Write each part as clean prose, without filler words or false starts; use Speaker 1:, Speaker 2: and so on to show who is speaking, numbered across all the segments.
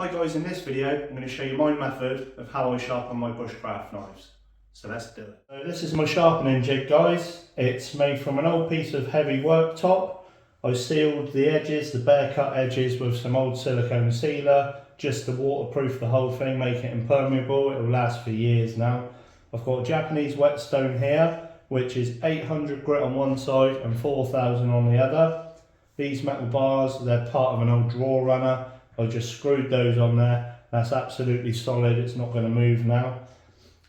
Speaker 1: Hi guys, in this video I'm going to show you my method of how I sharpen my bushcraft knives. So let's do it. So this is my sharpening jig guys. It's made from an old piece of heavy worktop. I sealed the edges, the bare cut edges with some old silicone sealer just to waterproof the whole thing, make it impermeable. It will last for years now. I've got a Japanese whetstone here which is 800 grit on one side and 4000 on the other. These metal bars, they're part of an old drawer runner. I just screwed those on there. That's absolutely solid, it's not going to move now.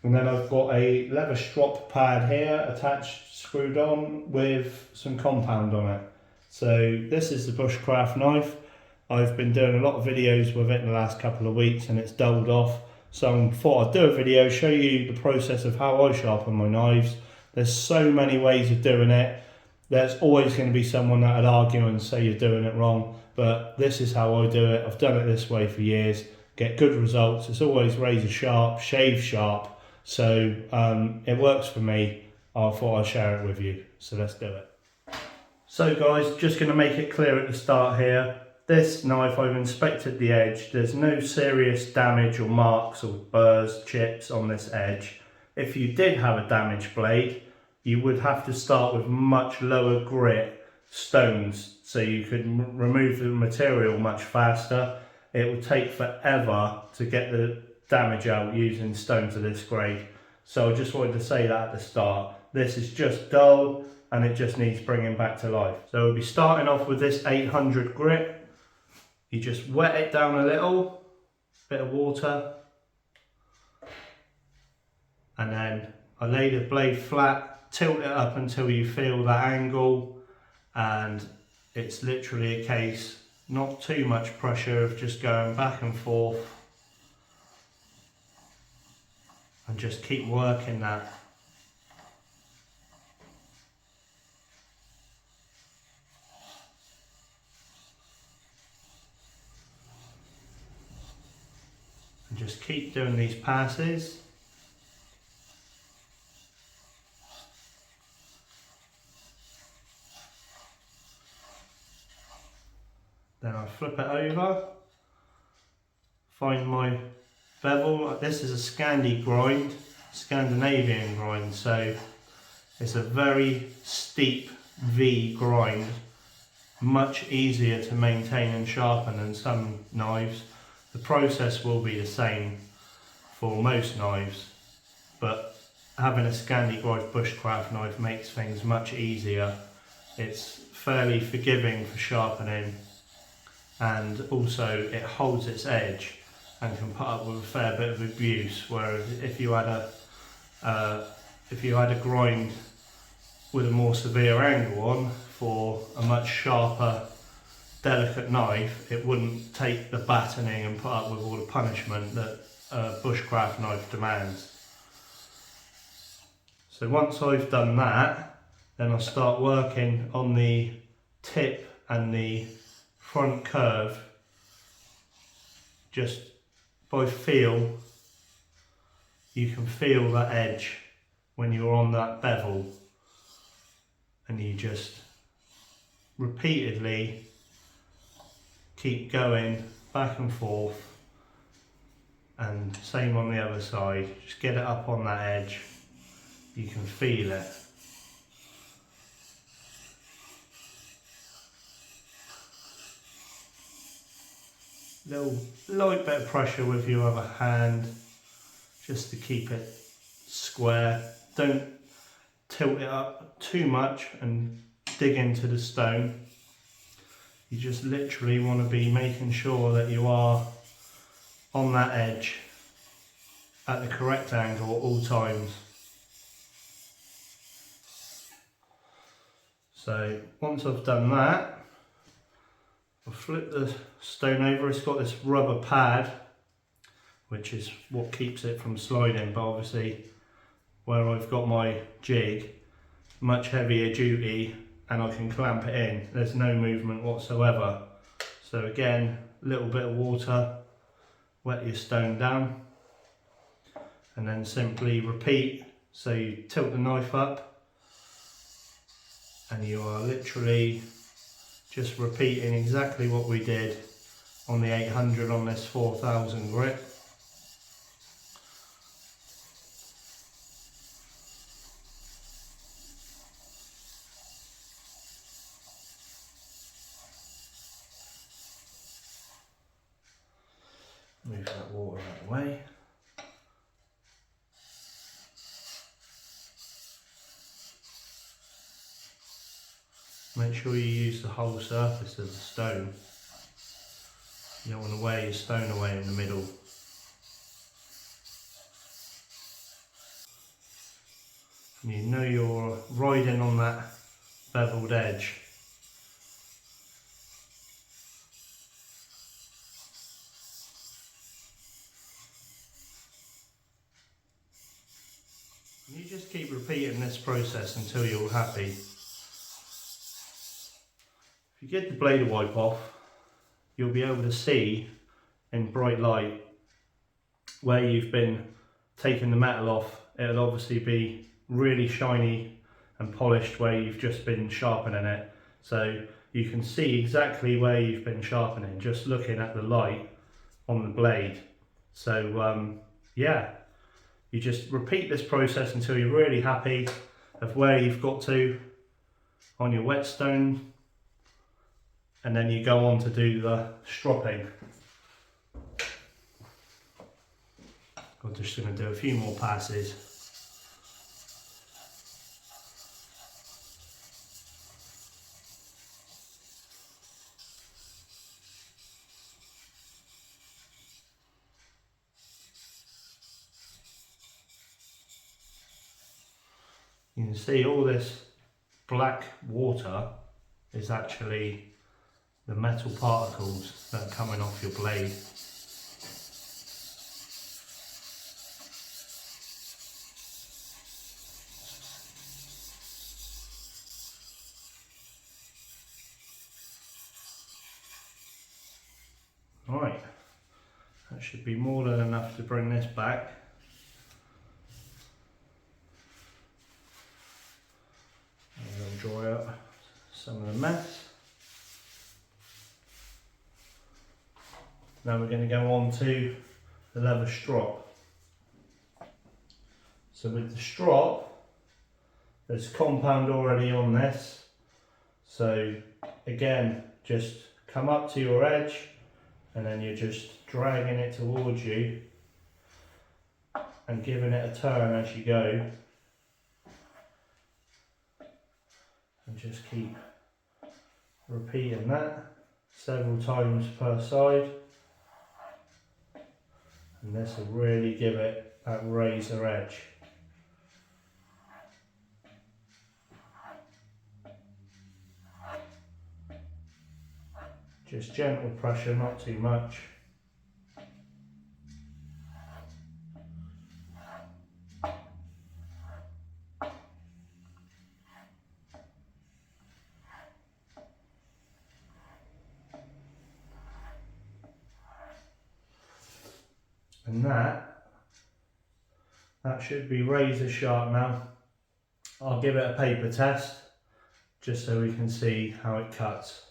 Speaker 1: And then I've got a leather strop pad here attached, screwed on with some compound on it. So this is the Bushcraft knife. I've been doing a lot of videos with it in the last couple of weeks and it's dulled off. So I thought I'd do a video, show you the process of how I sharpen my knives. There's so many ways of doing it. There's always going to be someone that would argue and say you're doing it wrong. But this is how I do it. I've done it this way for years, get good results. It's always razor sharp, shave sharp. So it works for me. I thought I'd share it with you. So let's do it. So guys, just going to make it clear at the start here. This knife, I've inspected the edge. There's no serious damage or marks or burrs, chips on this edge. If you did have a damaged blade, you would have to start with much lower grit stones so you could remove the material much faster. It would take forever to get the damage out using stones of this grade. So I just wanted to say that at the start. This is just dull and it just needs bringing back to life. So we'll be starting off with this 800 grit. You just wet it down a little, bit of water, and then I lay the blade flat, tilt it up until you feel that angle, and it's literally a case, not too much pressure, of just going back and forth and just keep working that. And just keep doing these passes. Then I flip it over, find my bevel. This is a Scandinavian grind, so it's a very steep V grind, much easier to maintain and sharpen than some knives. The process will be the same for most knives, but having a Scandi grind bushcraft knife makes things much easier. It's fairly forgiving for sharpening, and also it holds its edge and can put up with a fair bit of abuse, whereas if you had a grind with a more severe angle on for a much sharper, delicate knife, it wouldn't take the battening and put up with all the punishment that a bushcraft knife demands. So once I've done that, then I'll start working on the tip and the front curve. Just by feel, you can feel that edge when you're on that bevel, and you just repeatedly keep going back and forth, and same on the other side. Just get it up on that edge, you can feel it. Little light bit of pressure with your other hand just to keep it square. Don't tilt it up too much and dig into the stone. You just literally want to be making sure that you are on that edge at the correct angle at all times. So once I've done that, I'll flip the stone over. It's got this rubber pad, which is what keeps it from sliding, but obviously where I've got my jig, much heavier duty, and I can clamp it in, there's no movement whatsoever. So again, a little bit of water, wet your stone down, and then simply repeat. So you tilt the knife up and you are literally just repeating exactly what we did on the 800 on this 4000 grit. Move that water out of the way. Make sure you use the whole surface of the stone. You don't want to wear your stone away in the middle. You know you're riding on that beveled edge. You just keep repeating this process until you're happy. If you get the blade wipe off, you'll be able to see in bright light where you've been taking the metal off. It'll obviously be really shiny and polished where you've just been sharpening it. So you can see exactly where you've been sharpening just looking at the light on the blade. So yeah, you just repeat this process until you're really happy of where you've got to on your whetstone, and then you go on to do the stropping. I'm just going to do a few more passes. You can see all this black water is actually the metal particles that are coming off your blade. Right, that should be more than enough to bring this back. And we'll dry up some of the mess. Now we're going to go on to the leather strop. So with the strop, there's compound already on this. So again, just come up to your edge and then you're just dragging it towards you and giving it a turn as you go. And just keep repeating that several times per side. And this will really give it that razor edge. Just gentle pressure, not too much. And that should be razor sharp now. I'll give it a paper test just so we can see how it cuts.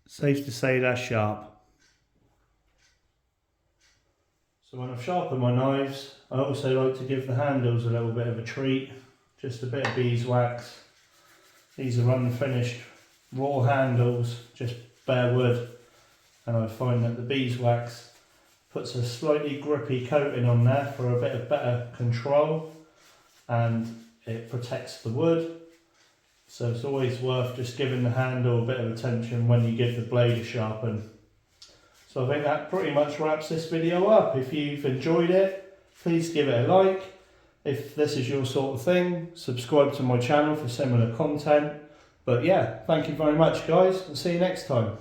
Speaker 1: Safe to say that's sharp. So when I've sharpened my knives, I also like to give the handles a little bit of a treat. Just a bit of beeswax. These are unfinished raw handles, just bare wood. And I find that the beeswax puts a slightly grippy coating on there for a bit of better control. And it protects the wood. So it's always worth just giving the handle a bit of attention when you give the blade a sharpen. So I think that pretty much wraps this video up. If you've enjoyed it, please give it a like. If this is your sort of thing, subscribe to my channel for similar content. But yeah, thank you very much guys, and see you next time.